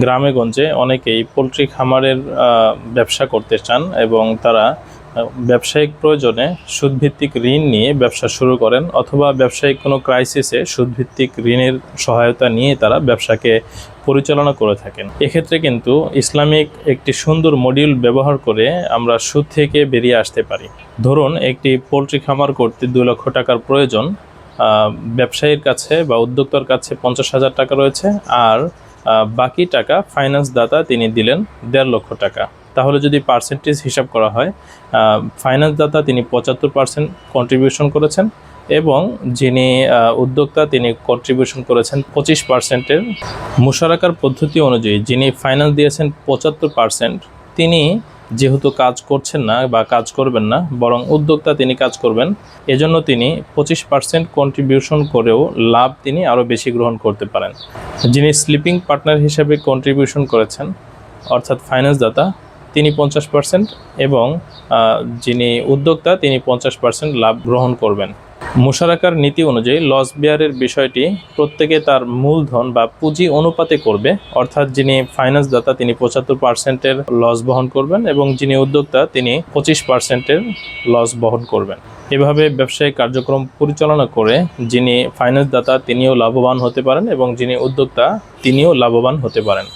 গ্রামে গঞ্জে অনেকেই পোলট্রি খামারের ব্যবসা করতে চান এবং তারা ব্যবসায়িক প্রয়োজনে সুদভিত্তিক ঋণ নিয়ে ব্যবসা শুরু করেন, অথবা ব্যবসায়িক কোনো ক্রাইসিসে সুদভিত্তিক ঋণের সহায়তা নিয়ে তারা ব্যবসাকে পরিচালনা করে থাকেন। এক্ষেত্রে কিন্তু ইসলামিক একটি সুন্দর মডিউল ব্যবহার করে আমরা সুদ থেকে বেরিয়ে আসতে পারি। ধরুন, একটি পোলট্রি খামার করতে 2 লক্ষ টাকার প্রয়োজন, ব্যবসায়ীর কাছে বা উদ্যোক্তার কাছে 50,000 টাকা রয়েছে, আর বাকি টাকা ফাইন্যান্স দাতা তিনি দিলেন 1.5 লক্ষ টাকা। তাহলে যদি পার্সেন্টেজ হিসাব করা হয়, ফাইন্যান্স দাতা তিনি 75% কন্ট্রিবিউশন করেছেন এবং যিনি উদ্যোক্তা তিনি কন্ট্রিবিউশন করেছেন 25%-এর। মুশারাকার পদ্ধতি অনুযায়ী যিনি ফাইন্যান্স দিয়েছেন 75%, তিনি যেহেতু কাজ করছেন না বা কাজ করবেন না, বরং উদ্যোক্তা তিনি কাজ করবেন, এজন্য তিনি 25% কন্ট্রিবিউশন করেও লাভ তিনি আরও বেশি গ্রহণ করতে পারেন। যিনি স্লিপিং পার্টনার হিসেবে কন্ট্রিবিউশন করেছেন অর্থাৎ ফাইন্যান্স দাতা, তিনি 50% এবং যিনি উদ্যোক্তা তিনি 50% লাভ গ্রহণ করবেন। মুশারাকার নীতি অনুযায়ী লস বেয়ারের বিষয়টি প্রত্যেকে তার মূলধন বা পুঁজি অনুপাতে করবে, অর্থাৎ যিনি ফাইন্যান্স দাতা তিনি 75%-এর লস বহন করবেন এবং যিনি উদ্যোক্তা তিনি 25%-এর লস বহন করবেন। এভাবে ব্যবসায়িক কার্যক্রম পরিচালনা করে যিনি ফাইন্যান্স দাতা তিনিও লাভবান হতে পারেন এবং যিনি উদ্যোক্তা তিনিও লাভবান হতে পারেন।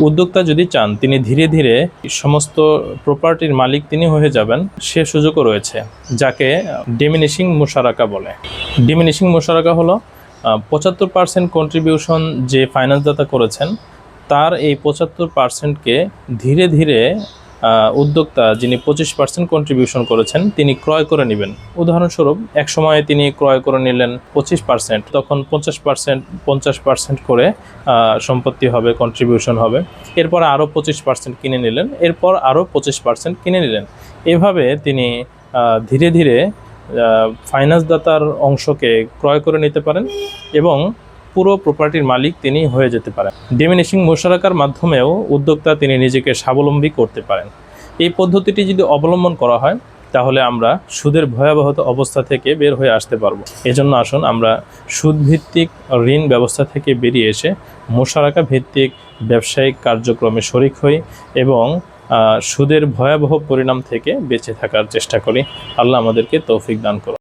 উদ্যোক্তা যদি চান তিনি ধীরে ধীরে সমস্ত প্রপার্টির মালিক তিনি হয়ে যাবেন, সে সুযোগও রয়েছে, যাকে ডিমিনিশিং মুশারাকা বলে। ডিমিনিশিং মুশারাকা হলো 75% কন্ট্রিবিউশন যে ফাইন্যান্স দাতা করেছেন তার এই 75%কে ধীরে ধীরে উদ্যোক্তা যিনি 25% কন্ট্রিবিউশন করেছেন তিনি ক্রয় করে নেবেন। উদাহরণস্বরূপ, এক সময়ে তিনি ক্রয় করে নিলেন 25%, তখন 50% করে সম্পত্তি হবে, কন্ট্রিবিউশন হবে। এরপর আরও 25% কিনে নিলেন, এরপর আরও 25% কিনে নিলেন। এভাবে তিনি ধীরে ধীরে ফাইন্যান্স দাতার অংশকে ক্রয় করে নিতে পারেন এবং পুরো প্রপার্টির মালিক তিনি হয়ে যেতে পারেন। ডিমিনিশিং মুশারাকার মাধ্যমেও উদ্যোক্তা তিনি নিজেকে স্বাবলম্বী করতে পারেন। এই পদ্ধতিটি যদি অবলম্বন করা হয় তাহলে আমরা সুদের ভয়াবহ অবস্থা থেকে বের হয়ে আসতে পারবো। এজন্য আসুন আমরা সুদভিত্তিক ঋণ ব্যবস্থা থেকে বেরিয়ে এসে মুশারাকা ভিত্তিক ব্যবসায়িক কার্যক্রমে শরিক হই এবং সুদের ভয়াবহ পরিণাম থেকে বেঁচে থাকার চেষ্টা করি। আল্লাহ আমাদেরকে তৌফিক দান করুন।